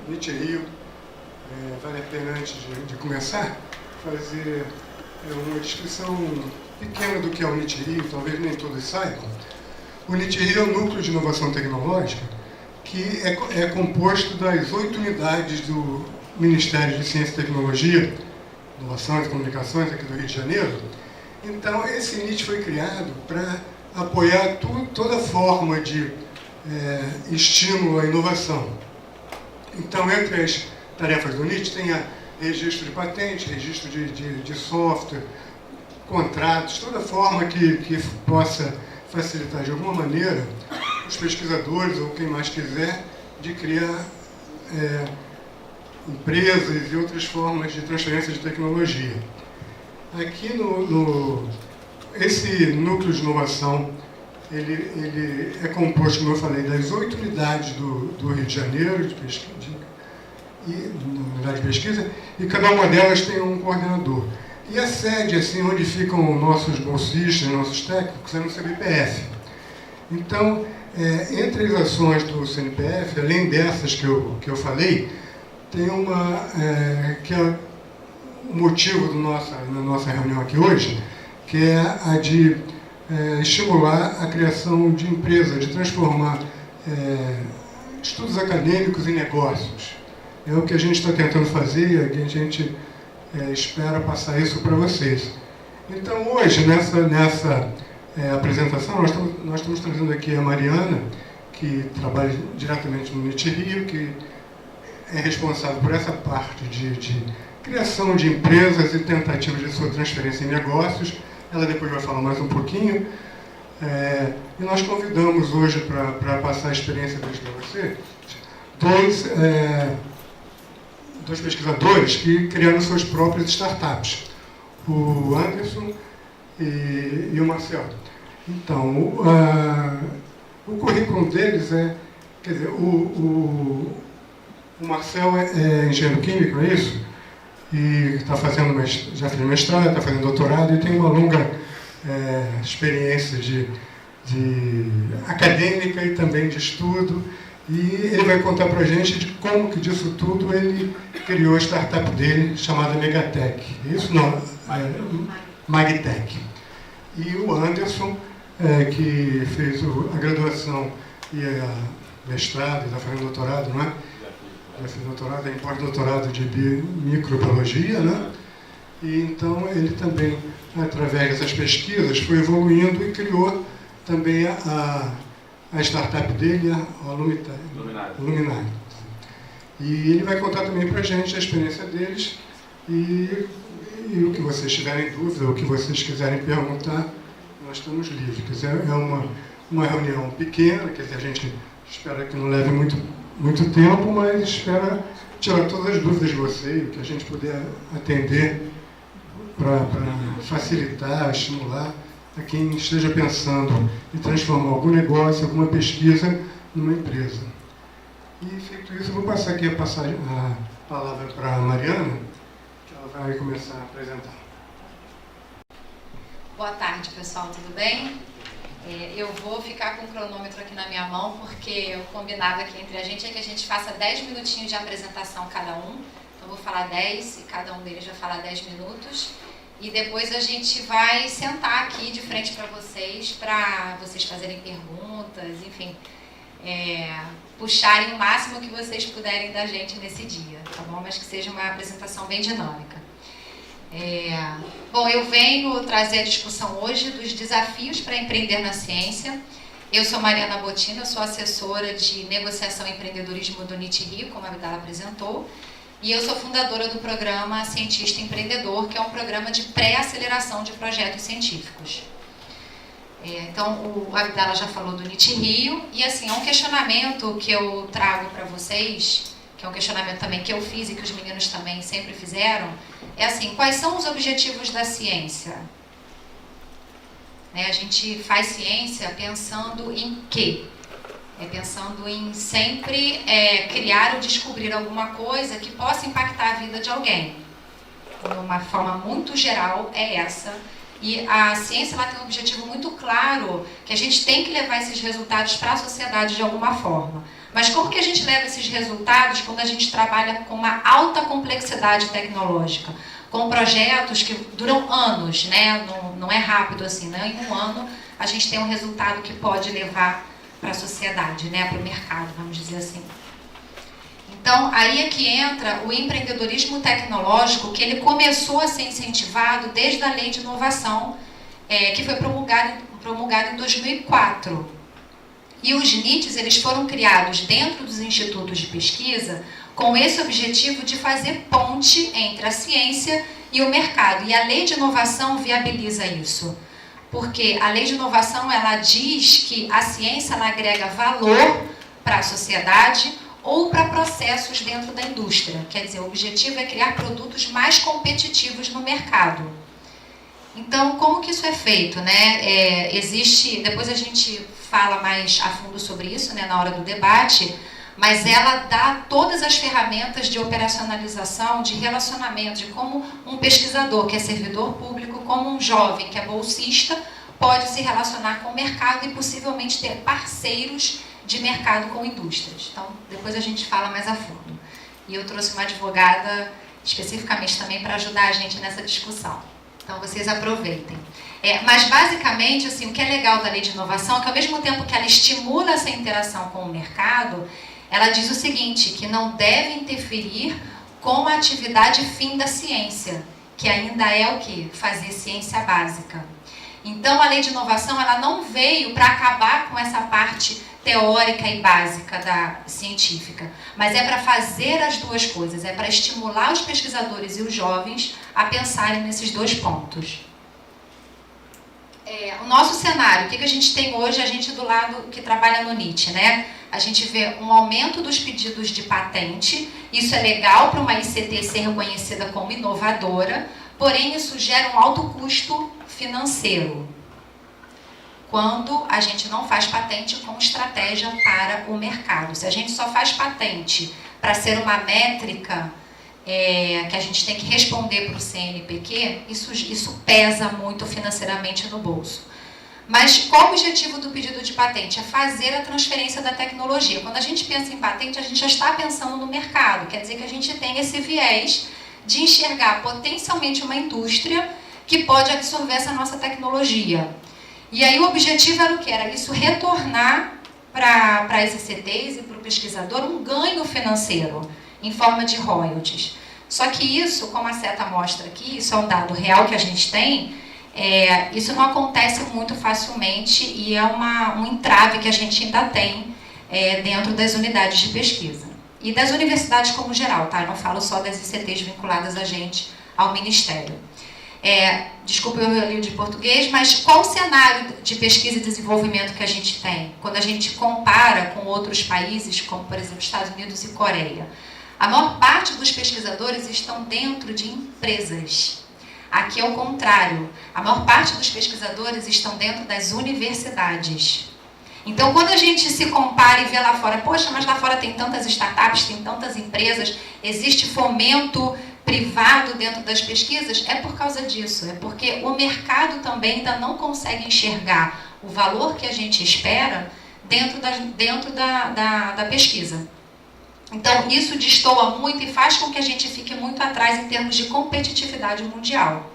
NIT Rio, vale a pena, antes de começar, fazer uma descrição pequena do que é o NIT Rio, talvez nem todos saibam. O NIT Rio é um núcleo de inovação tecnológica que é composto das 8 unidades do Ministério de Ciência e Tecnologia, Inovações e Comunicações, aqui do Rio de Janeiro. Então, esse NIT foi criado para apoiar toda forma de estímulo à inovação. Então, entre as tarefas do NIT tem registro de patente, registro de software, contratos, toda forma que possa facilitar de alguma maneira os pesquisadores ou quem mais quiser de criar empresas e outras formas de transferência de tecnologia. Aqui esse núcleo de inovação, ele é composto, como eu falei, das 8 unidades do Rio de Janeiro, unidade de pesquisa, e cada uma delas tem um coordenador. E a sede, assim, onde ficam nossos bolsistas, nossos técnicos, é no CNPF. Então, entre as ações do CNPF, além dessas que eu falei, tem uma que é o motivo da nossa reunião aqui hoje, que é a de estimular a criação de empresas, de transformar estudos acadêmicos em negócios. É o que a gente está tentando fazer e a gente espera passar isso para vocês. Então, hoje, nessa apresentação, nós estamos trazendo aqui a Mariana, que trabalha diretamente no NIT Rio, que é responsável por essa parte de criação de empresas e tentativas de sua transferência em negócios. Ela depois vai falar mais um pouquinho. E nós convidamos hoje para passar a experiência deles para você, dois pesquisadores que criaram suas próprias startups, o Anderson e o Marcel. Então, o currículo deles quer dizer, o Marcel é engenheiro químico, é isso? E já fez mestrado, está fazendo doutorado e tem uma longa experiência de acadêmica e também de estudo. E ele vai contar para a gente de como que disso tudo ele criou a startup dele, chamada Megatech. Isso não, Magtech. E o Anderson, que fez a graduação e a mestrado, está fazendo doutorado, não é? Já fez doutorado, em pós-doutorado de microbiologia, né? E então ele também, através dessas pesquisas, foi evoluindo e criou também a startup dele, a Luminari. E ele vai contar também para a gente a experiência deles e o que vocês tiverem dúvida, o que vocês quiserem perguntar, nós estamos livres. Quer dizer, é uma reunião pequena, quer dizer, a gente espera que não leve muito tempo, mas espera tirar todas as dúvidas de vocês, que a gente puder atender para facilitar, estimular a quem esteja pensando em transformar algum negócio, alguma pesquisa numa empresa. E feito isso, eu vou passar aqui a palavra para a Mariana, que ela vai começar a apresentar. Boa tarde, pessoal, tudo bem? Eu vou ficar com o cronômetro aqui na minha mão, porque o combinado aqui entre a gente é que a gente faça 10 minutinhos de apresentação cada um. Então, eu vou falar 10 e cada um deles vai falar 10 minutos. E depois a gente vai sentar aqui de frente para vocês fazerem perguntas, enfim, puxarem o máximo que vocês puderem da gente nesse dia, tá bom? Mas que seja uma apresentação bem dinâmica. Bom, eu venho trazer a discussão hoje dos desafios para empreender na ciência. Eu sou Mariana Bottino, eu sou assessora de negociação e empreendedorismo do NIT Rio, como a Abdala apresentou. E eu sou fundadora do programa Cientista Empreendedor, que é um programa de pré-aceleração de projetos científicos. Então, o Abdala já falou do NIT Rio, e assim, é um questionamento que eu trago para vocês, que é um questionamento também que eu fiz e que os meninos também sempre fizeram, é assim, quais são os objetivos da ciência? A gente faz ciência pensando em quê? Pensando em sempre criar ou descobrir alguma coisa que possa impactar a vida de alguém. De uma forma muito geral, é essa. E a ciência ela tem um objetivo muito claro, que a gente tem que levar esses resultados para a sociedade de alguma forma. Mas como que a gente leva esses resultados quando a gente trabalha com uma alta complexidade tecnológica? Com projetos que duram anos, né? Não é rápido assim, né? Em um ano a gente tem um resultado que pode levar para a sociedade, né? Para o mercado, vamos dizer assim. Então, aí é que entra o empreendedorismo tecnológico, que ele começou a ser incentivado desde a Lei de Inovação, que foi promulgada em 2004. E os NITs, eles foram criados dentro dos institutos de pesquisa com esse objetivo de fazer ponte entre a ciência e o mercado. E a Lei de Inovação viabiliza isso. Porque a Lei de Inovação, ela diz que a ciência ela agrega valor para a sociedade ou para processos dentro da indústria. Quer dizer, o objetivo é criar produtos mais competitivos no mercado. Então, como que isso é feito, né? Existe, depois a gente fala mais a fundo sobre isso, né, na hora do debate, mas ela dá todas as ferramentas de operacionalização, de relacionamento, de como um pesquisador que é servidor público, como um jovem que é bolsista, pode se relacionar com o mercado e possivelmente ter parceiros de mercado com indústrias. Então, depois a gente fala mais a fundo. E eu trouxe uma advogada especificamente também para ajudar a gente nessa discussão. Então, vocês aproveitem. Mas, basicamente, assim, o que é legal da Lei de Inovação é que, ao mesmo tempo que ela estimula essa interação com o mercado, ela diz o seguinte, que não deve interferir com a atividade fim da ciência, que ainda é o quê? Fazer ciência básica. Então, a Lei de Inovação, ela não veio para acabar com essa parte teórica e básica da científica, mas é para fazer as duas coisas, é para estimular os pesquisadores e os jovens a pensarem nesses dois pontos. O nosso cenário, o que a gente tem hoje, a gente do lado que trabalha no NIT, né? A gente vê um aumento dos pedidos de patente, isso é legal para uma ICT ser reconhecida como inovadora, porém isso gera um alto custo financeiro, quando a gente não faz patente com estratégia para o mercado. Se a gente só faz patente para ser uma métrica que a gente tem que responder para o CNPq, isso pesa muito financeiramente no bolso. Mas qual o objetivo do pedido de patente? É fazer a transferência da tecnologia. Quando a gente pensa em patente, a gente já está pensando no mercado. Quer dizer que a gente tem esse viés de enxergar potencialmente uma indústria que pode absorver essa nossa tecnologia. E aí o objetivo era o que? Era isso retornar para as ICTs e para o pesquisador um ganho financeiro em forma de royalties. Só que isso, como a Seta mostra aqui, isso é um dado real que a gente tem, isso não acontece muito facilmente e é um entrave que a gente ainda tem dentro das unidades de pesquisa. E das universidades como geral, tá? Eu não falo só das ICTs vinculadas a gente ao Ministério. Desculpa eu li de português, mas qual o cenário de pesquisa e desenvolvimento que a gente tem quando a gente compara com outros países, como por exemplo Estados Unidos e Coreia? A maior parte dos pesquisadores estão dentro de empresas. Aqui é o contrário. A maior parte dos pesquisadores estão dentro das universidades. Então, quando a gente se compara e vê lá fora, poxa, mas lá fora tem tantas startups, tem tantas empresas, existe fomento privado dentro das pesquisas, é por causa disso. É porque o mercado também ainda não consegue enxergar o valor que a gente espera dentro da pesquisa. Então, isso destoa muito e faz com que a gente fique muito atrás em termos de competitividade mundial.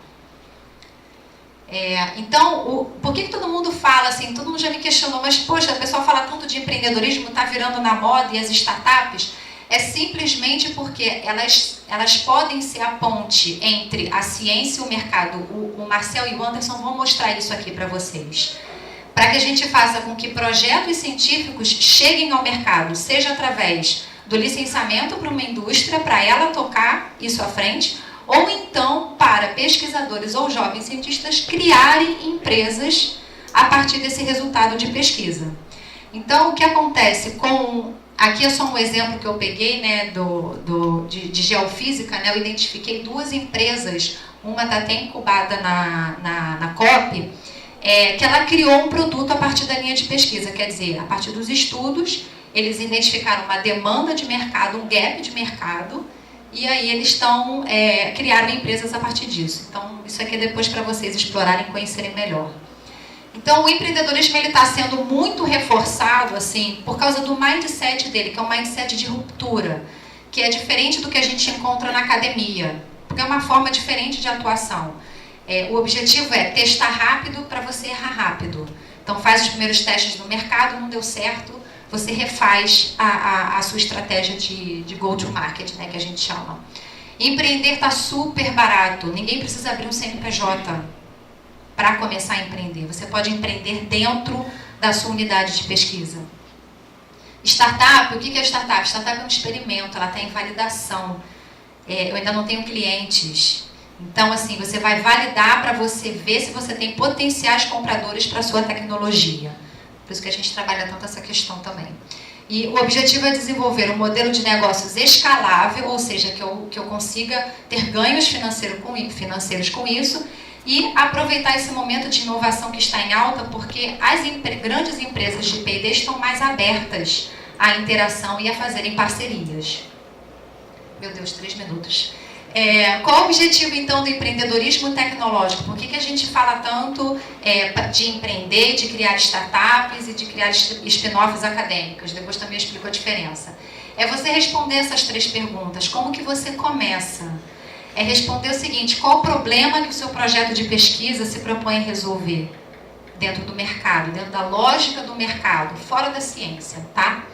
Então, por que todo mundo fala assim, todo mundo já me questionou, mas poxa, o pessoal fala tanto de empreendedorismo, está virando na moda e as startups? É simplesmente porque elas podem ser a ponte entre a ciência e o mercado. O Marcel e o Anderson vão mostrar isso aqui para vocês. Para que a gente faça com que projetos científicos cheguem ao mercado, seja através do licenciamento para uma indústria, para ela tocar isso à frente, ou então para pesquisadores ou jovens cientistas criarem empresas a partir desse resultado de pesquisa. Então, o que acontece com... Aqui é só um exemplo que eu peguei, né, de geofísica, né, eu identifiquei duas empresas, uma está até incubada na COP, que ela criou um produto a partir da linha de pesquisa, quer dizer, a partir dos estudos, eles identificaram uma demanda de mercado, um gap de mercado, e aí eles estão criaram empresas a partir disso. Então, isso aqui é depois para vocês explorarem e conhecerem melhor. Então, o empreendedorismo está sendo muito reforçado assim, por causa do mindset dele, que é um mindset de ruptura, que é diferente do que a gente encontra na academia, porque é uma forma diferente de atuação. O objetivo é testar rápido para você errar rápido. Então, faz os primeiros testes no mercado, não deu certo, você refaz a sua estratégia de go-to-market, né, que a gente chama. Empreender está super barato, ninguém precisa abrir um CNPJ para começar a empreender. Você pode empreender dentro da sua unidade de pesquisa. Startup, o que é startup? Startup é um experimento, ela está em validação. Eu ainda não tenho clientes. Então, assim, você vai validar para você ver se você tem potenciais compradores para a sua tecnologia. Por isso que a gente trabalha tanto essa questão também. E o objetivo é desenvolver um modelo de negócios escalável, ou seja, que eu consiga ter ganhos financeiros com isso e aproveitar esse momento de inovação que está em alta, porque as grandes empresas de P&D estão mais abertas à interação e a fazerem parcerias. Meu Deus, 3 minutos. Qual o objetivo, então, do empreendedorismo tecnológico? Por que a gente fala tanto de empreender, de criar startups e de criar spin-offs acadêmicos? Depois também eu explico a diferença. É você responder essas 3 perguntas. Como que você começa? É responder o seguinte: qual o problema que o seu projeto de pesquisa se propõe a resolver? Dentro do mercado, dentro da lógica do mercado, fora da ciência, tá?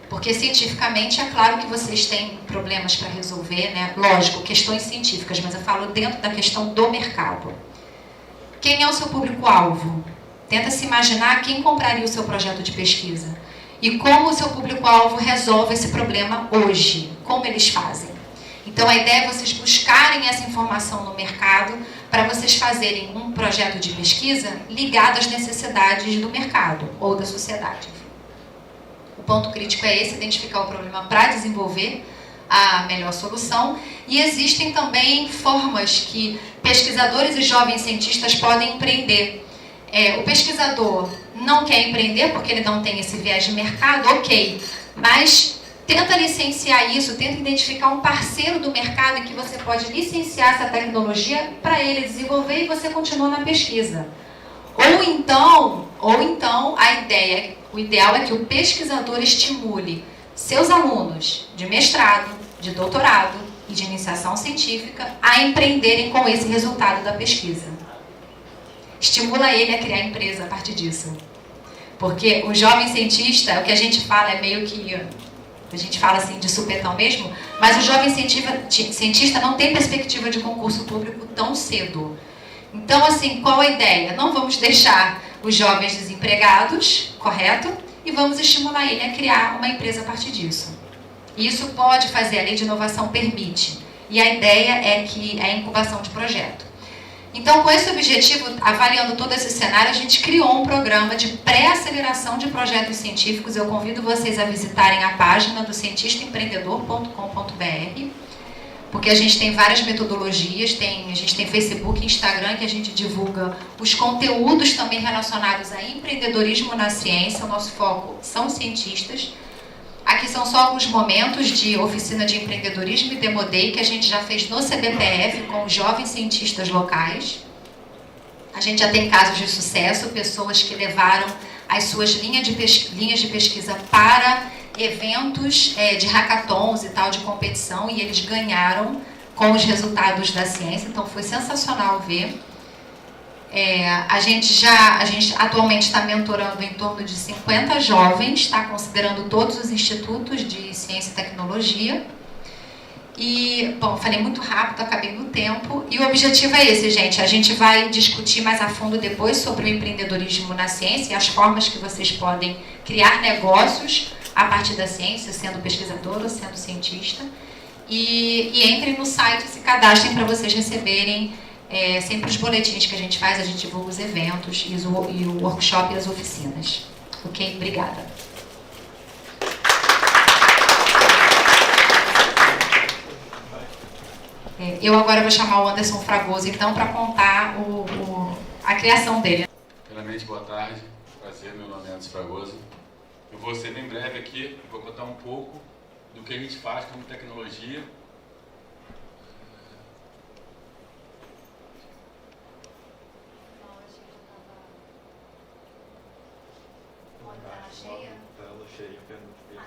Porque cientificamente é claro que vocês têm problemas para resolver, né? Lógico, questões científicas, mas eu falo dentro da questão do mercado. Quem é o seu público-alvo? Tenta se imaginar quem compraria o seu projeto de pesquisa. E como o seu público-alvo resolve esse problema hoje. Como eles fazem. Então a ideia é vocês buscarem essa informação no mercado para vocês fazerem um projeto de pesquisa ligado às necessidades do mercado ou da sociedade. O ponto crítico é esse, identificar o problema para desenvolver a melhor solução. E existem também formas que pesquisadores e jovens cientistas podem empreender. O pesquisador não quer empreender porque ele não tem esse viés de mercado, ok, mas tenta licenciar isso, tenta identificar um parceiro do mercado em que você pode licenciar essa tecnologia para ele desenvolver e você continua na pesquisa. Ou então a ideia, o ideal é que o pesquisador estimule seus alunos de mestrado, de doutorado e de iniciação científica a empreenderem com esse resultado da pesquisa. Estimula ele a criar empresa a partir disso. Porque o jovem cientista, o que a gente fala é meio que... A gente fala assim de supetão mesmo, mas o jovem cientista não tem perspectiva de concurso público tão cedo. Então, assim, qual a ideia? Não vamos deixar os jovens desempregados, correto? E vamos estimular ele a criar uma empresa a partir disso. Isso pode fazer, a lei de inovação permite. E a ideia é que é a incubação de projeto. Então, com esse objetivo, avaliando todo esse cenário, a gente criou um programa de pré-aceleração de projetos científicos. Eu convido vocês a visitarem a página do cientistaempreendedor.com.br, porque a gente tem várias metodologias, a gente tem Facebook e Instagram, que a gente divulga os conteúdos também relacionados a empreendedorismo na ciência. O nosso foco são cientistas. Aqui são só alguns momentos de oficina de empreendedorismo e Demo Day que a gente já fez no CBPF com os jovens cientistas locais. A gente já tem casos de sucesso, pessoas que levaram as suas linhas de pesquisa para eventos de hackathons e tal, de competição, e eles ganharam com os resultados da ciência, então foi sensacional ver. A gente atualmente está mentorando em torno de 50 jovens, tá? Considerando todos os institutos de ciência e tecnologia. E, bom, falei muito rápido, acabei no tempo. E o objetivo é esse, gente. A gente vai discutir mais a fundo depois sobre o empreendedorismo na ciência e as formas que vocês podem criar negócios a partir da ciência, sendo pesquisador ou sendo cientista. E entrem no site e se cadastrem para vocês receberem sempre os boletins que a gente faz, a gente divulga os eventos e o workshop e as oficinas. Ok? Obrigada. Eu agora vou chamar o Anderson Fragoso, então, para contar a criação dele. Primeiramente, boa tarde. Prazer, meu nome é Anderson Fragoso. Eu vou ser bem breve aqui, vou contar um pouco do que a gente faz como tecnologia Teria pergunta dele.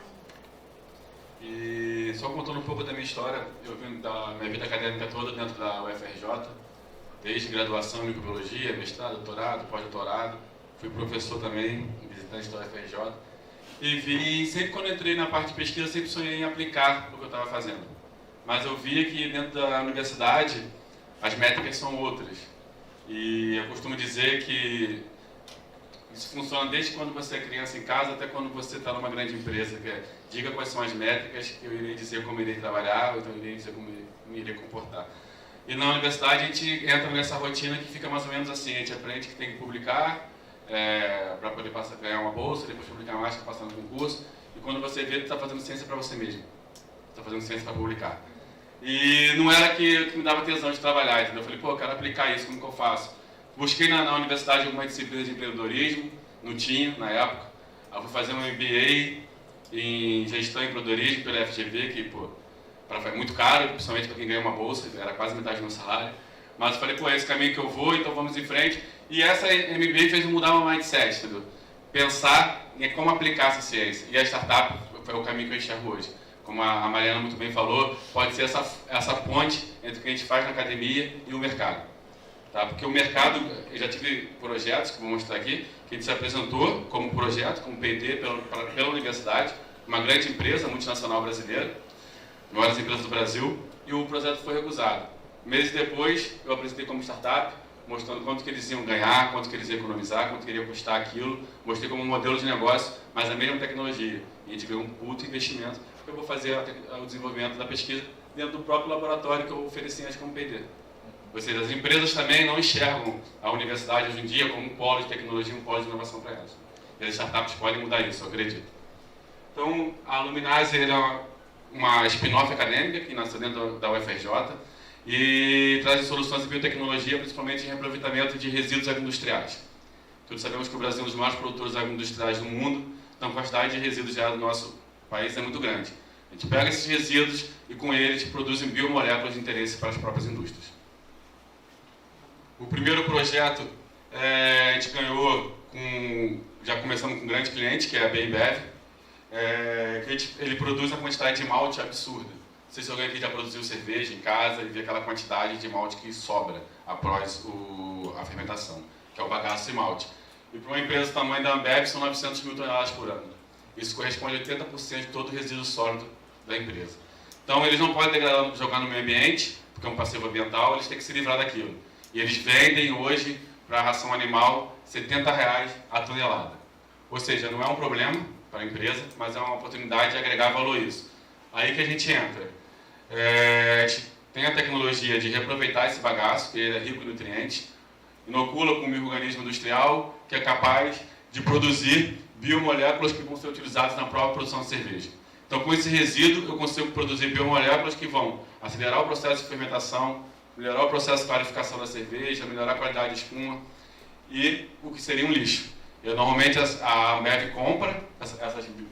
E só contando um pouco da minha história, eu vim da minha vida acadêmica toda dentro da UFRJ, desde graduação em microbiologia, mestrado, doutorado, pós-doutorado. Fui professor também, visitante da UFRJ. E vi, sempre quando entrei na parte de pesquisa, sempre sonhei em aplicar o que eu estava fazendo. Mas eu via que dentro da universidade, as métricas são outras. E eu costumo dizer que isso funciona desde quando você é criança em casa até quando você está numa grande empresa, que é, diga quais são as métricas, que eu irei dizer como irei trabalhar, ou então eu irei dizer como me irei comportar. E na universidade a gente entra nessa rotina que fica mais ou menos assim, a gente aprende que tem que publicar para poder ganhar uma bolsa, depois publicar mais para passar no concurso, e quando você vê, você está fazendo ciência para você mesmo, está fazendo ciência para publicar. E não era que me dava tesão de trabalhar, entendeu? Eu falei, pô, eu quero aplicar isso, como que eu faço? Busquei na universidade alguma disciplina de empreendedorismo, não tinha na época. Aí eu fui fazer um MBA em gestão e empreendedorismo pela FGV, que pô, é muito caro, principalmente para quem ganha uma bolsa, era quase metade do meu salário. Mas eu falei, pô, é esse caminho que eu vou, então vamos em frente. E essa MBA fez mudar o mindset, entendeu? Pensar em como aplicar essa ciência. E a startup foi o caminho que eu enxergo hoje. Como a Mariana muito bem falou, pode ser essa ponte entre o que a gente faz na academia e o mercado. Tá? Porque o mercado, eu já tive projetos, que vou mostrar aqui, que a gente se apresentou como projeto, como P&D pela universidade, uma grande empresa multinacional brasileira, maiores empresas do Brasil, e o projeto foi recusado. Meses depois, eu apresentei como startup, mostrando quanto que eles iam ganhar, quanto que eles iam economizar, quanto que iria custar aquilo, mostrei como um modelo de negócio, mas a mesma tecnologia. E a gente ganhou um puto investimento, porque eu vou fazer o desenvolvimento da pesquisa dentro do próprio laboratório que eu ofereci antes como P&D. Ou seja, as empresas também não enxergam a universidade hoje em dia como um polo de tecnologia, um polo de inovação para elas. E as startups podem mudar isso, eu acredito. Então, a Luminase é uma spin-off acadêmica que nasceu dentro da UFRJ e traz soluções de biotecnologia, principalmente em reaproveitamento de resíduos agroindustriais. Todos sabemos que o Brasil é um dos maiores produtores agroindustriais do mundo, então a quantidade de resíduos gerados no nosso país é muito grande. A gente pega esses resíduos e com eles produzem biomoléculas de interesse para as próprias indústrias. O primeiro projeto a gente ganhou já começamos com um grande cliente, que é a Bembev, que ele produz uma quantidade de malte absurda. Não sei se alguém aqui já produziu cerveja em casa e vê aquela quantidade de malte que sobra após a fermentação, que é o bagaço de malte. E para uma empresa do tamanho da Ambev são 900 mil toneladas por ano. Isso corresponde a 80% de todo o resíduo sólido da empresa. Então eles não podem jogar no meio ambiente, porque é um passivo ambiental, eles têm que se livrar daquilo. E eles vendem hoje para a ração animal R$70 a tonelada. Ou seja, não é um problema para a empresa, mas é uma oportunidade de agregar valor a isso. Aí que a gente entra. A gente tem a tecnologia de reaproveitar esse bagaço, que ele é rico em nutrientes, inocula com um micro-organismo industrial que é capaz de produzir biomoléculas que vão ser utilizadas na própria produção de cerveja. Então, com esse resíduo, eu consigo produzir biomoléculas que vão acelerar o processo de fermentação, melhorar o processo de clarificação da cerveja, melhorar a qualidade de espuma e o que seria um lixo. Normalmente a Ambev compra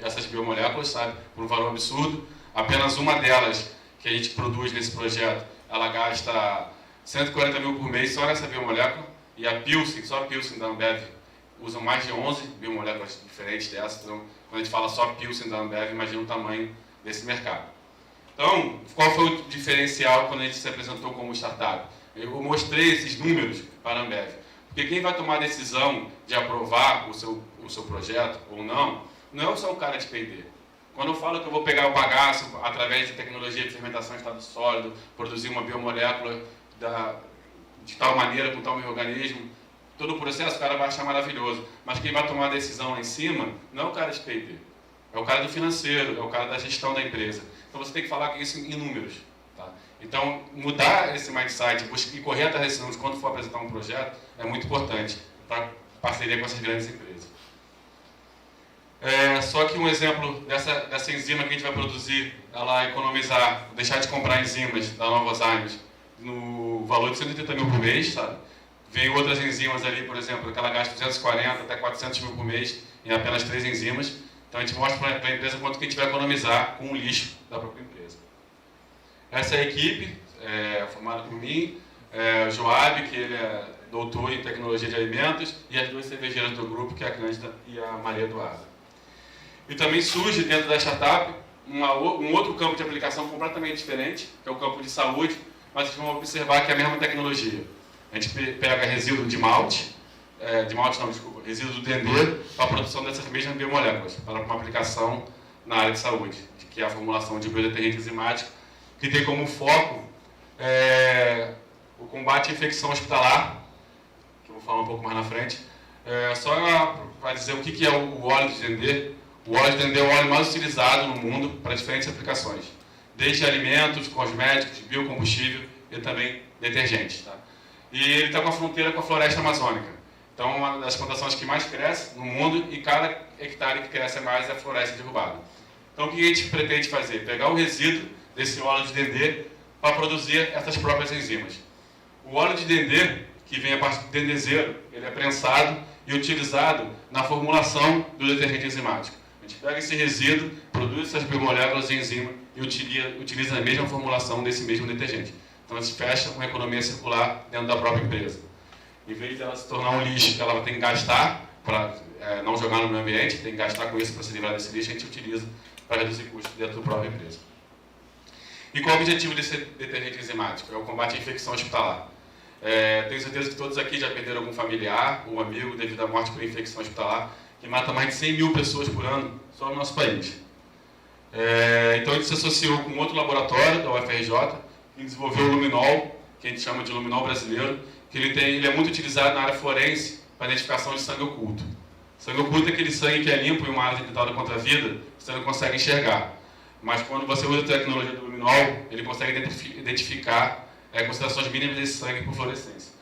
essas biomoléculas, sabe, por um valor absurdo. Apenas uma delas que a gente produz nesse projeto, ela gasta 140 mil por mês só nessa biomolécula. E a Pilsen, só a Pilsen da Ambev, usa mais de 11 biomoléculas diferentes dessas. Então, quando a gente fala só Pilsen da Ambev, imagina o tamanho desse mercado. Então, qual foi o diferencial quando a gente se apresentou como startup? Eu mostrei esses números para a Ambev. Porque quem vai tomar a decisão de aprovar o seu projeto ou não, não é só o cara de P&D. Quando eu falo que eu vou pegar o bagaço através de tecnologia de fermentação em estado sólido, produzir uma biomolécula de tal maneira, com tal micro-organismo, todo o processo o cara vai achar maravilhoso. Mas quem vai tomar a decisão lá em cima não é o cara de P&D. É o cara do financeiro, é o cara da gestão da empresa. Então você tem que falar isso em números. Tá? Então, mudar esse mindset e correr atrás desse número quando for apresentar um projeto é muito importante para parceria com essas grandes empresas. Só que um exemplo dessa enzima que a gente vai produzir, ela economizar, deixar de comprar enzimas da Novozymes no valor de 130 mil por mês, sabe? Vem outras enzimas ali, por exemplo, que ela gasta 240 até 400 mil por mês em apenas 3 enzimas. Então a gente mostra para a empresa quanto que a gente vai economizar com o lixo da própria empresa. Essa é a equipe, formada por mim, o Joab, que ele é doutor em tecnologia de alimentos, e as duas cervejeiras do grupo, que é a Cândida e a Maria Eduarda. E também surge dentro da startup um outro campo de aplicação completamente diferente, que é o campo de saúde, mas vocês vão observar que é a mesma tecnologia. A gente pega resíduo de malte, resíduo do dendê, para a produção dessas mesmas biomoléculas, para uma aplicação na área de saúde, que é a formulação de biodetergente enzimático, que tem como foco o combate à infecção hospitalar, que eu vou falar um pouco mais na frente. Só para dizer o que é o óleo de dendê. O óleo de dendê é o óleo mais utilizado no mundo para diferentes aplicações, desde alimentos, cosméticos, biocombustível e também detergentes. Tá? E ele está com a fronteira com a floresta amazônica. Então, uma das plantações que mais cresce no mundo, e cada hectare que cresce mais é a floresta derrubada. Então, o que a gente pretende fazer? Pegar o resíduo desse óleo de dendê para produzir essas próprias enzimas. O óleo de dendê, que vem a partir do dendezeiro, ele é prensado e utilizado na formulação do detergente enzimático. A gente pega esse resíduo, produz essas biomoléculas de enzima e utiliza a mesma formulação desse mesmo detergente. Então, a gente fecha uma economia circular dentro da própria empresa. Em vez de ela se tornar um lixo que ela tem que gastar para não jogar no meio ambiente, tem que gastar com isso para se livrar desse lixo, a gente utiliza para reduzir custos dentro da própria empresa. E qual é o objetivo desse detergente enzimático? É o combate à infecção hospitalar. Tenho certeza que todos aqui já perderam algum familiar ou amigo devido à morte por infecção hospitalar, que mata mais de 100 mil pessoas por ano só no nosso país. Então a gente se associou com outro laboratório da UFRJ, que desenvolveu o luminol, que a gente chama de luminol brasileiro, que ele é muito utilizado na área forense para identificação de sangue oculto. Sangue oculto é aquele sangue que é limpo em uma área tentada contra a vida, você não consegue enxergar. Mas quando você usa a tecnologia do luminol, ele consegue identificar concentrações mínimas desse sangue por fluorescência.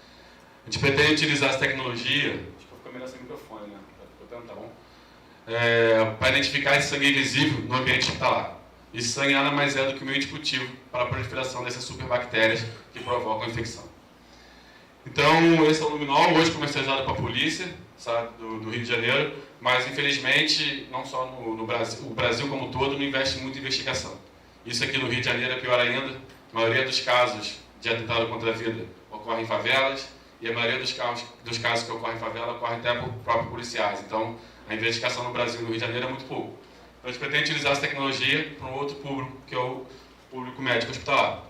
A gente pretende utilizar essa tecnologia, acho que eu vou melhor sem microfone, né? Tá bom? Para identificar esse sangue invisível no ambiente hospitalar. Esse sangue nada mais é do que o meio discutível para a proliferação dessas superbactérias que provocam a infecção. Então, esse é o luminol, hoje comercializado para a polícia, sabe, do Rio de Janeiro, mas infelizmente, não só no Brasil, o Brasil como um todo não investe muito em investigação. Isso aqui no Rio de Janeiro é pior ainda. A maioria dos casos de atentado contra a vida ocorre em favelas, e a maioria dos casos que ocorrem em favela ocorre até por próprios policiais. Então, a investigação no Brasil e no Rio de Janeiro é muito pouco. Então, a gente pretende utilizar essa tecnologia para um outro público, que é o público médico hospitalar.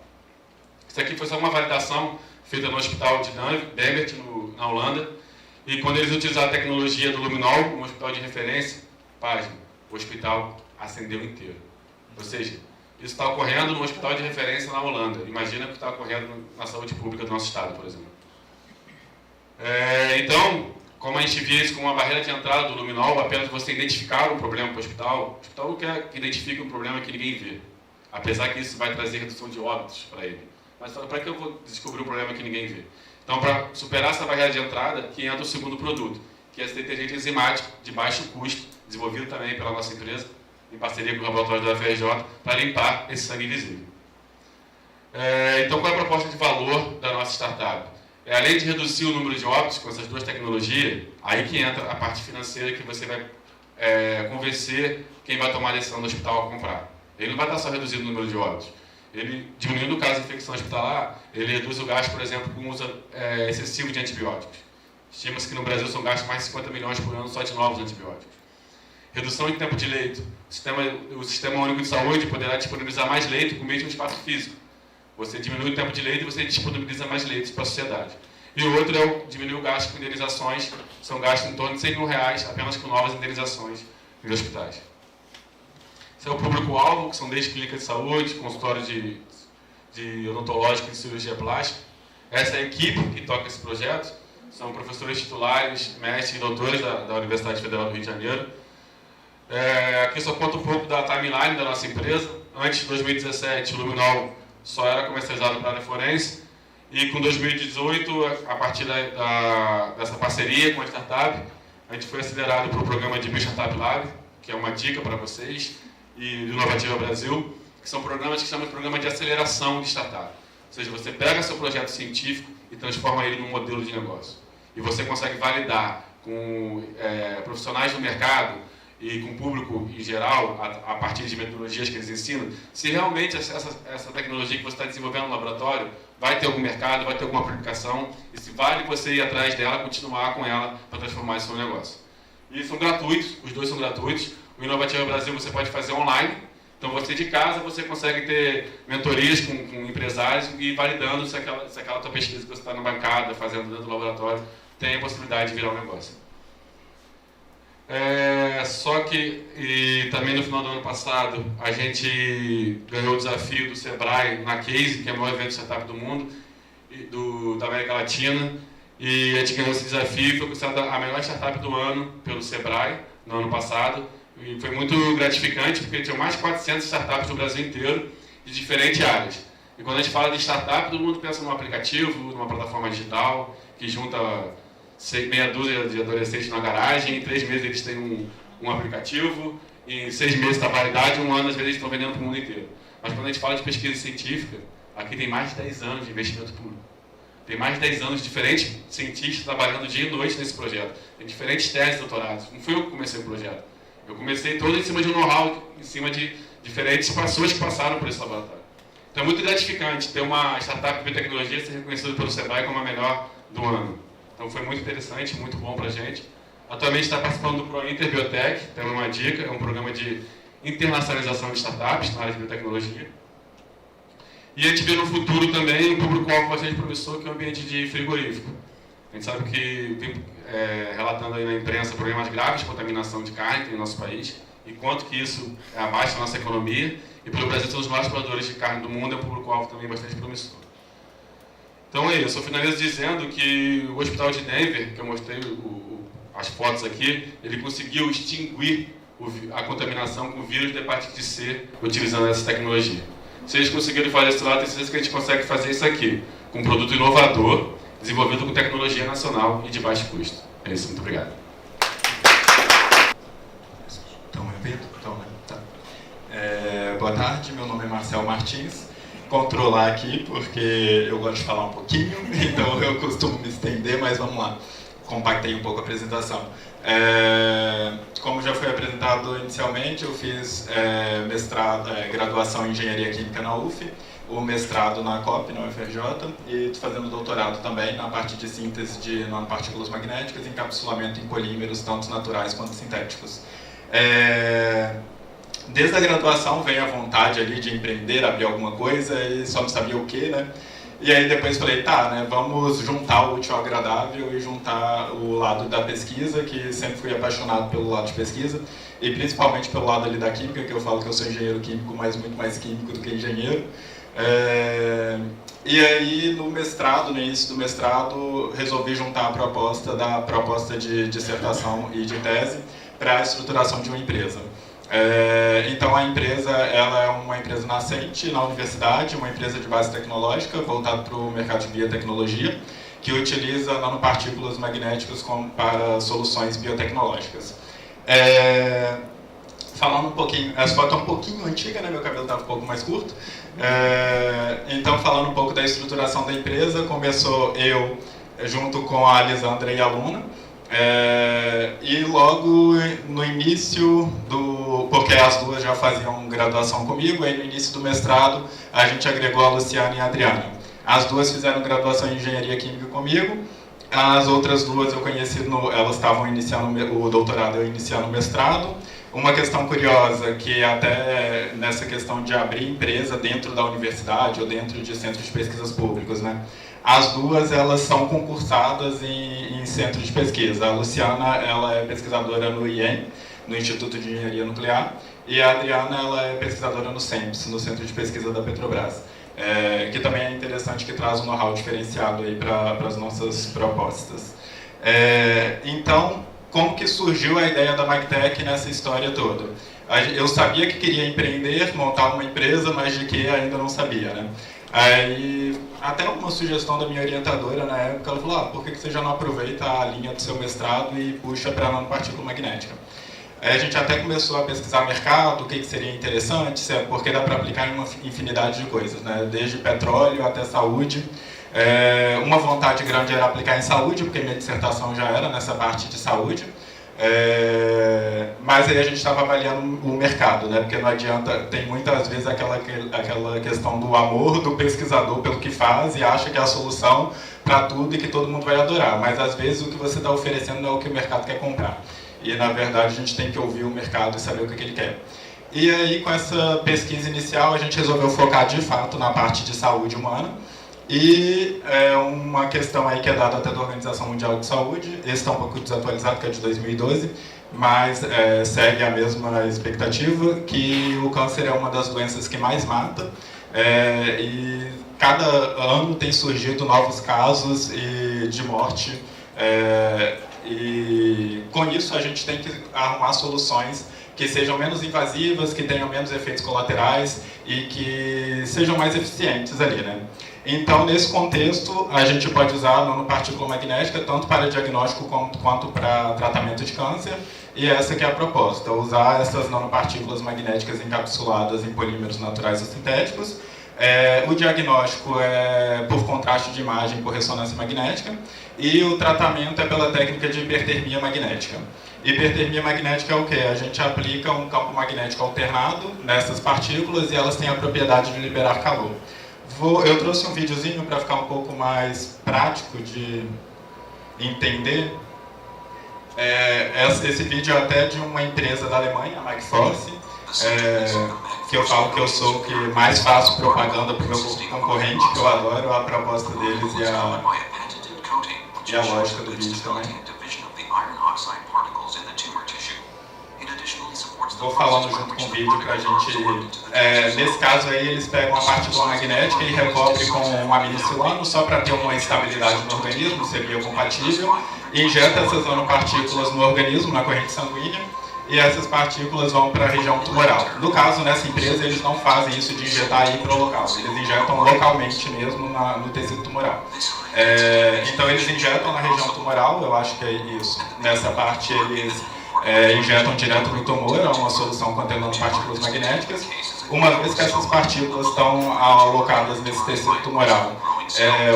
Isso aqui foi só uma validação feita no hospital de Demmert, na Holanda, e quando eles utilizaram a tecnologia do luminol, um hospital de referência, página, o hospital acendeu inteiro. Ou seja, isso está ocorrendo no hospital de referência na Holanda. Imagina o que está ocorrendo na saúde pública do nosso estado, por exemplo. Então, como a gente vê isso como uma barreira de entrada do luminol, apenas você identificar um problema para o hospital não quer que identifique um problema que ninguém vê. Apesar que isso vai trazer redução de óbitos para ele. Mas para que eu vou descobrir um problema que ninguém vê? Então, para superar essa barreira de entrada, que entra o segundo produto, que é esse detergente enzimático de baixo custo, desenvolvido também pela nossa empresa, em parceria com o laboratório da UFRJ, para limpar esse sangue invisível. Então, qual é a proposta de valor da nossa startup? Além de reduzir o número de óbitos com essas duas tecnologias, aí que entra a parte financeira que você vai convencer quem vai tomar a decisão do hospital a comprar. Ele não vai estar só reduzindo o número de óbitos. Ele, diminuindo o caso de infecção hospitalar, ele reduz o gasto, por exemplo, com o uso excessivo de antibióticos. Estima-se que no Brasil são gastos mais de 50 milhões por ano só de novos antibióticos. Redução de tempo de leito. O Sistema Único de Saúde poderá disponibilizar mais leito com o mesmo espaço físico. Você diminui o tempo de leito e você disponibiliza mais leitos para a sociedade. E o outro é diminuir o gasto com indenizações. São gastos em torno de R$100 mil apenas com novas indenizações nos hospitais. Esse é o público-alvo, que são desde clínicas de saúde, consultórios de odontológico e de cirurgia plástica. Essa é a equipe que toca esse projeto. São professores titulares, mestres e doutores da Universidade Federal do Rio de Janeiro. Aqui só conta um pouco da timeline da nossa empresa. Antes de 2017, o luminol só era comercializado para a área forense. E com 2018, a partir dessa parceria com a startup, a gente foi acelerado para o programa de Biostartup Lab, que é uma dica para vocês, e do Inovativa Brasil, que são programas que chamam de programa de aceleração de startup. Ou seja, você pega seu projeto científico e transforma ele num modelo de negócio. E você consegue validar com profissionais do mercado e com o público em geral, a partir de metodologias que eles ensinam, se realmente essa tecnologia que você está desenvolvendo no laboratório vai ter algum mercado, vai ter alguma aplicação, e se vale você ir atrás dela, continuar com ela para transformar isso em um negócio. E são gratuitos, os dois são gratuitos. O Inovativa Brasil você pode fazer online. Então, você de casa, você consegue ter mentorias com empresários e validando se aquela tua pesquisa que você está na bancada, fazendo dentro do laboratório, tem a possibilidade de virar um negócio. Só que, e também no final do ano passado, a gente ganhou o desafio do Sebrae na Case, que é o maior evento de startup do mundo, da América Latina, e a gente ganhou esse desafio e foi considerada a melhor startup do ano pelo Sebrae, no ano passado. E foi muito gratificante, porque tinha mais de 400 startups do Brasil inteiro, de diferentes áreas. E quando a gente fala de startup, todo mundo pensa num aplicativo, numa plataforma digital, que junta meia dúzia de adolescentes na garagem, em 3 meses eles têm um aplicativo, em 6 meses está validade, 1 ano às vezes eles estão vendendo para o mundo inteiro. Mas quando a gente fala de pesquisa científica, aqui tem mais de 10 anos de investimento público. Tem mais de 10 anos de diferentes cientistas trabalhando dia e noite nesse projeto. Tem diferentes teses de doutorados. Não fui eu que comecei o projeto. Eu comecei todo em cima de um know-how, em cima de diferentes pessoas que passaram por esse laboratório. Então é muito gratificante ter uma startup de biotecnologia ser reconhecida pelo Sebrae como a melhor do ano. Então foi muito interessante, muito bom para a gente. Atualmente está participando do ProInter Biotech, tem uma dica, é um programa de internacionalização de startups na área de biotecnologia. E a gente vê no futuro também um público-alvo bastante promissor, que é o ambiente de frigorífico. A gente sabe que tem relatando aí na imprensa problemas graves de contaminação de carne que tem no nosso país, e quanto que isso abaixa a nossa economia, e pelo Brasil ser um dos maiores produtores de carne do mundo, é um público-alvo também bastante promissor. Então é isso, eu finalizo dizendo que o hospital de Denver, que eu mostrei as fotos aqui, ele conseguiu extinguir a contaminação com o vírus da hepatite C utilizando essa tecnologia. Se eles conseguiram fazer isso lá, tenho certeza que a gente consegue fazer isso aqui, com um produto inovador, desenvolvido com tecnologia nacional e de baixo custo. É isso, muito obrigado. Boa tarde, meu nome é Marcel Martins. Controlar aqui, porque eu gosto de falar um pouquinho, então eu costumo me estender, mas vamos lá. Compactei um pouco a apresentação. Como já foi apresentado inicialmente, eu fiz graduação em Engenharia Química na UF, o mestrado na COP, na UFRJ, e estou fazendo doutorado também na parte de síntese de nanopartículas magnéticas e encapsulamento em polímeros, tanto naturais quanto sintéticos. Desde a graduação veio a vontade ali de empreender, abrir alguma coisa, e só não sabia o que, né? E aí depois falei, tá, né, vamos juntar o útil ao agradável e juntar o lado da pesquisa, que sempre fui apaixonado pelo lado de pesquisa, e principalmente pelo lado ali da química, que eu falo que eu sou engenheiro químico, mas muito mais químico do que engenheiro. E aí no mestrado, no início do mestrado, resolvi juntar a proposta de dissertação e de tese para a estruturação de uma empresa. Então a empresa ela é uma empresa nascente na universidade, uma empresa de base tecnológica voltada para o mercado de biotecnologia, que utiliza nanopartículas magnéticas para soluções biotecnológicas. Falando um pouquinho, essa foto é um pouquinho antiga, né? Meu cabelo estava um pouco mais curto. Então falando um pouco da estruturação da empresa, começou eu junto com a Alisandra e a Luna. E logo no início porque as duas já faziam graduação comigo, aí no início do mestrado a gente agregou a Luciana e a Adriana. As duas fizeram graduação em Engenharia Química comigo, as outras duas eu conheci, elas estavam iniciando o doutorado, eu iniciando o mestrado. Uma questão curiosa, que até nessa questão de abrir empresa dentro da universidade ou dentro de centros de pesquisas públicos, né? As duas, elas são concursadas em centros de pesquisa. A Luciana, ela é pesquisadora no IEM, no Instituto de Engenharia Nuclear, e a Adriana, ela é pesquisadora no CEMPS, no Centro de Pesquisa da Petrobras, que também é interessante, que traz um know-how diferenciado aí para as nossas propostas. Então, como que surgiu a ideia da Magtech nessa história toda? Eu sabia que queria empreender, montar uma empresa, mas de que ainda não sabia, né? Aí, até uma sugestão da minha orientadora na época, ela falou, por que você já não aproveita a linha do seu mestrado e puxa para a nanopartícula magnética? Aí a gente até começou a pesquisar mercado, o que seria interessante, porque dá para aplicar em uma infinidade de coisas, né? Desde petróleo até saúde. Uma vontade grande era aplicar em saúde, porque minha dissertação já era nessa parte de saúde. Mas aí a gente estava avaliando o mercado, né? Porque não adianta, tem muitas vezes aquela questão do amor do pesquisador pelo que faz e acha que é a solução para tudo e que todo mundo vai adorar, mas às vezes o que você está oferecendo não é o que o mercado quer comprar. E, na verdade, a gente tem que ouvir o mercado e saber o que ele quer. E aí, com essa pesquisa inicial, a gente resolveu focar, de fato, na parte de saúde humana. E uma questão aí que é dada até da Organização Mundial de Saúde, esse está um pouco desatualizado, que é de 2012, mas segue a mesma expectativa, que o câncer é uma das doenças que mais mata, e cada ano tem surgido novos casos de morte, e com isso a gente tem que arrumar soluções que sejam menos invasivas, que tenham menos efeitos colaterais e que sejam mais eficientes ali, né? Então, nesse contexto, a gente pode usar a nanopartícula magnética tanto para diagnóstico quanto para tratamento de câncer, e essa que é a proposta, usar essas nanopartículas magnéticas encapsuladas em polímeros naturais ou sintéticos. O diagnóstico é por contraste de imagem por ressonância magnética, e o tratamento é pela técnica de hipertermia magnética. Hipertermia magnética é o quê? A gente aplica um campo magnético alternado nessas partículas e elas têm a propriedade de liberar calor. Eu trouxe um videozinho para ficar um pouco mais prático de entender. Esse vídeo é até de uma empresa da Alemanha, a MagForce, que eu falo que eu sou o que mais faço propaganda para o meu concorrente, que eu adoro a proposta deles e a lógica do vídeo também. Vou falando junto com o vídeo para a gente... nesse caso aí, eles pegam a partícula magnética e recobrem com um aminocilano só para ter uma estabilidade no organismo, seria compatível, e injeta essas nanopartículas no organismo, na corrente sanguínea, e essas partículas vão para a região tumoral. No caso, nessa empresa, eles não fazem isso de injetar aí para o local, eles injetam localmente mesmo no tecido tumoral. Então, eles injetam na região tumoral, eu acho que é isso. Nessa parte, eles injetam direto no tumor, é uma solução contendo nanopartículas magnéticas. Uma vez que essas partículas estão alocadas nesse tecido tumoral,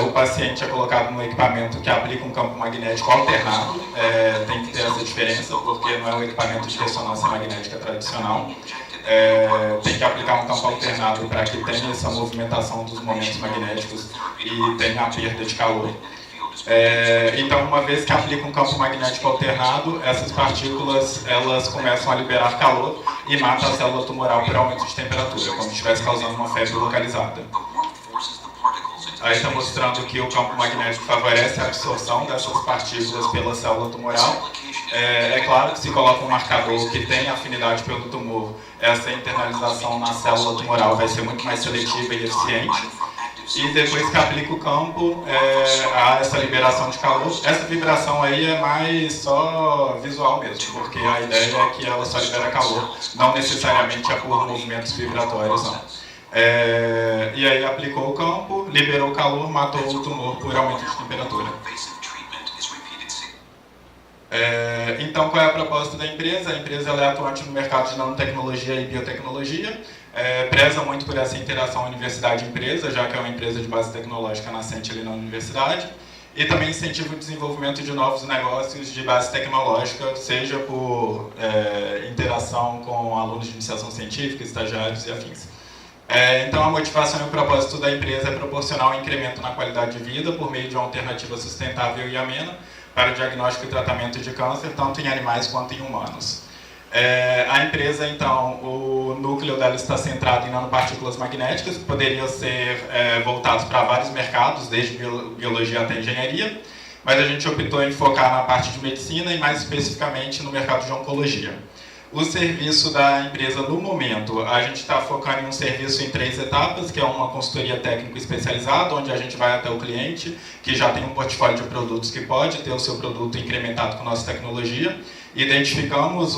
o paciente é colocado num equipamento que aplica um campo magnético alternado. Tem que ter essa diferença, porque não é um equipamento de ressonância magnética tradicional. Tem que aplicar um campo alternado para que tenha essa movimentação dos momentos magnéticos e tenha a perda de calor. Então, uma vez que aplica um campo magnético alternado, essas partículas elas começam a liberar calor e matam a célula tumoral por aumento de temperatura, como se estivesse causando uma febre localizada. Aí está mostrando que o campo magnético favorece a absorção dessas partículas pela célula tumoral. É claro que se coloca um marcador que tem afinidade pelo tumor, essa internalização na célula tumoral vai ser muito mais seletiva e eficiente. E depois que aplica o campo, há essa liberação de calor. Essa vibração aí é mais só visual mesmo, porque a ideia é que ela só libera calor, não necessariamente é por movimentos vibratórios, não. E aí aplicou o campo, liberou o calor, matou o tumor por aumento de temperatura. Então, qual é a proposta da empresa? A empresa ela é atuante no mercado de nanotecnologia e biotecnologia, preza muito por essa interação universidade-empresa, já que é uma empresa de base tecnológica nascente ali na universidade, e também incentiva o desenvolvimento de novos negócios de base tecnológica, seja por interação com alunos de iniciação científica, estagiários e afins. Então, a motivação e o propósito da empresa é proporcionar um incremento na qualidade de vida por meio de uma alternativa sustentável e amena para diagnóstico e tratamento de câncer, tanto em animais quanto em humanos. A empresa, então, o núcleo dela está centrado em nanopartículas magnéticas, que poderiam ser voltados para vários mercados, desde biologia até engenharia, mas a gente optou em focar na parte de medicina e mais especificamente no mercado de oncologia. O serviço da empresa, no momento, a gente está focando em um serviço em 3 etapas, que é uma consultoria técnico especializada, onde a gente vai até o cliente, que já tem um portfólio de produtos que pode ter o seu produto incrementado com nossa tecnologia. Identificamos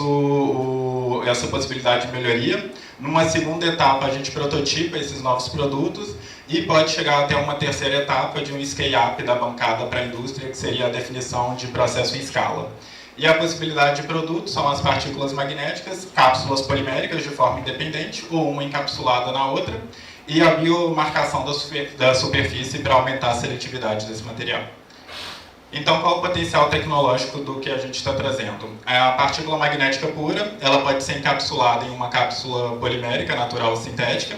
essa possibilidade de melhoria. Numa segunda etapa, a gente prototipa esses novos produtos e pode chegar até uma terceira etapa de um scale-up da bancada para a indústria, que seria a definição de processo em escala. E a possibilidade de produto são as partículas magnéticas, cápsulas poliméricas de forma independente, ou uma encapsulada na outra, e a biomarcação da superfície para aumentar a seletividade desse material. Então, qual o potencial tecnológico do que a gente está trazendo? A partícula magnética pura, ela pode ser encapsulada em uma cápsula polimérica, natural ou sintética.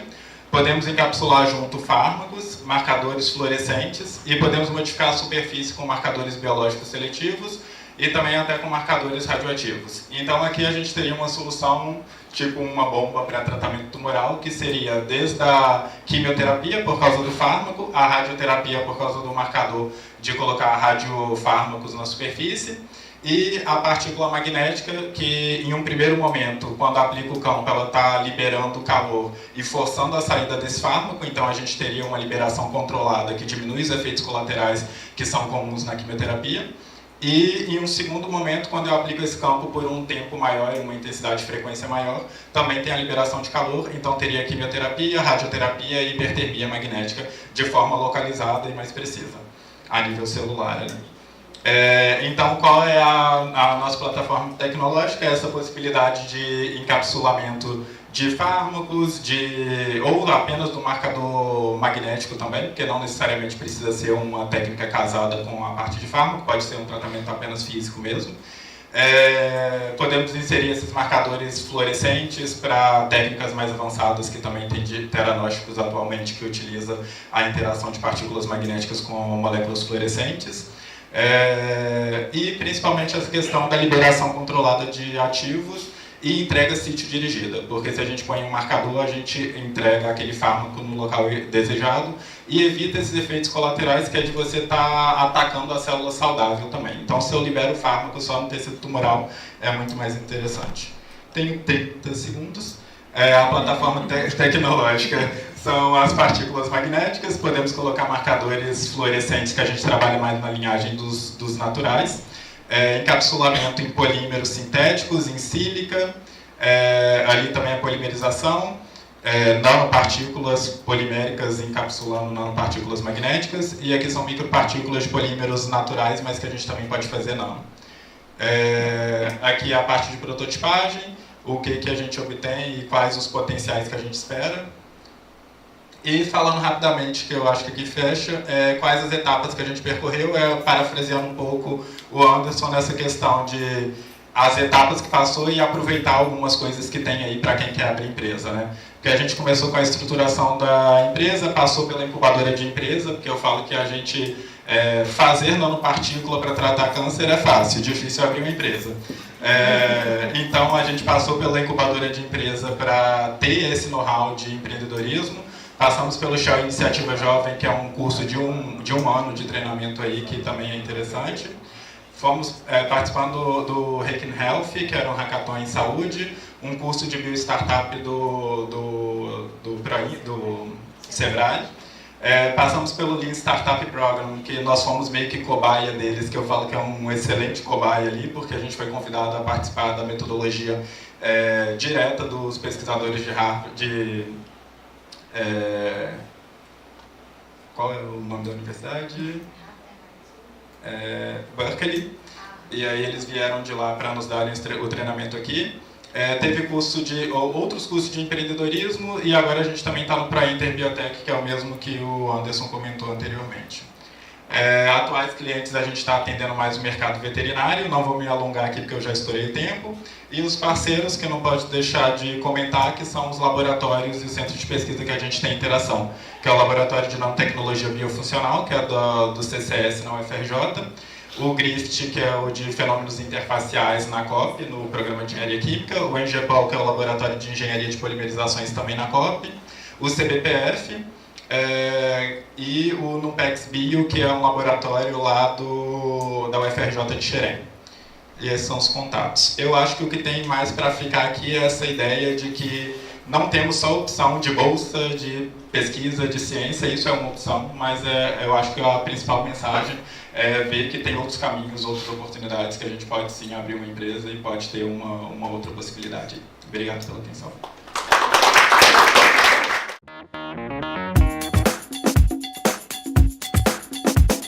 Podemos encapsular junto fármacos, marcadores fluorescentes, e podemos modificar a superfície com marcadores biológicos seletivos, e também até com marcadores radioativos. Então aqui a gente teria uma solução tipo uma bomba para tratamento tumoral, que seria desde a quimioterapia por causa do fármaco, a radioterapia por causa do marcador de colocar radiofármacos na superfície, e a partícula magnética, que em um primeiro momento, quando aplica o campo, ela está liberando calor e forçando a saída desse fármaco, então a gente teria uma liberação controlada que diminui os efeitos colaterais que são comuns na quimioterapia. E em um segundo momento, quando eu aplico esse campo por um tempo maior e uma intensidade de frequência maior, também tem a liberação de calor, então teria quimioterapia, radioterapia e hipertermia magnética de forma localizada e mais precisa, a nível celular, né? Então, qual é a nossa plataforma tecnológica? É essa possibilidade de encapsulamento de fármacos, ou apenas do marcador magnético também, porque não necessariamente precisa ser uma técnica casada com a parte de fármaco, pode ser um tratamento apenas físico mesmo. Podemos inserir esses marcadores fluorescentes para técnicas mais avançadas, que também tem teranósticos atualmente que utiliza a interação de partículas magnéticas com moléculas fluorescentes. E principalmente essa questão da liberação controlada de ativos e entrega sítio dirigida, porque se a gente põe um marcador, a gente entrega aquele fármaco no local desejado e evita esses efeitos colaterais, que é de você estar atacando a célula saudável também. Então, se eu libero o fármaco só no tecido tumoral, é muito mais interessante. Tenho 30 segundos. A plataforma tecnológica são as partículas magnéticas, podemos colocar marcadores fluorescentes, que a gente trabalha mais na linhagem dos naturais, encapsulamento em polímeros sintéticos, em sílica, ali também a polimerização, nanopartículas poliméricas encapsulando nanopartículas magnéticas, e aqui são micropartículas de polímeros naturais, mas que a gente também pode fazer nano. Aqui é a parte de prototipagem, o que a gente obtém e quais os potenciais que a gente espera. E falando rapidamente, que eu acho que aqui fecha, quais as etapas que a gente percorreu, parafraseando um pouco o Anderson nessa questão de as etapas que passou e aproveitar algumas coisas que tem aí para quem quer abrir empresa, né? Porque a gente começou com a estruturação da empresa, passou pela incubadora de empresa, porque eu falo que a gente fazer nanopartícula para tratar câncer é fácil, difícil é abrir uma empresa. Então a gente passou pela incubadora de empresa para ter esse know-how de empreendedorismo. Passamos pelo Shell Iniciativa Jovem, que é um curso de um ano de treinamento aí, que também é interessante. Fomos participando do Hacking Health, que era um hackathon em saúde, um curso de bio-startup do Sebrae. Passamos pelo Lean Startup Program, que nós fomos meio que cobaia deles, que eu falo que é um excelente cobaia ali, porque a gente foi convidado a participar da metodologia direta dos pesquisadores de Harvard, qual é o nome da universidade? Berkeley. E aí eles vieram de lá para nos darem o treinamento aqui. Teve outros cursos de empreendedorismo, e agora a gente também está no Prointer Biotech, que é o mesmo que o Anderson comentou anteriormente. Atuais clientes, a gente está atendendo mais o mercado veterinário, não vou me alongar aqui porque eu já estourei o tempo. E os parceiros, que eu não posso deixar de comentar, que são os laboratórios e o centro de pesquisa que a gente tem interação, que é o Laboratório de Nanotecnologia Biofuncional, que é do CCS na UFRJ, o GRIFT, que é o de Fenômenos Interfaciais na COP, no Programa de Engenharia Química, o ENGEPOL, que é o Laboratório de Engenharia de Polimerizações, também na COP, o CBPF, e o Numpex Bio, que é um laboratório lá da UFRJ de Xerém. E esses são os contatos. Eu acho que o que tem mais para ficar aqui é essa ideia de que não temos só opção de bolsa, de pesquisa, de ciência, isso é uma opção, mas eu acho que a principal mensagem é ver que tem outros caminhos, outras oportunidades, que a gente pode sim abrir uma empresa e pode ter uma outra possibilidade. Obrigado pela atenção.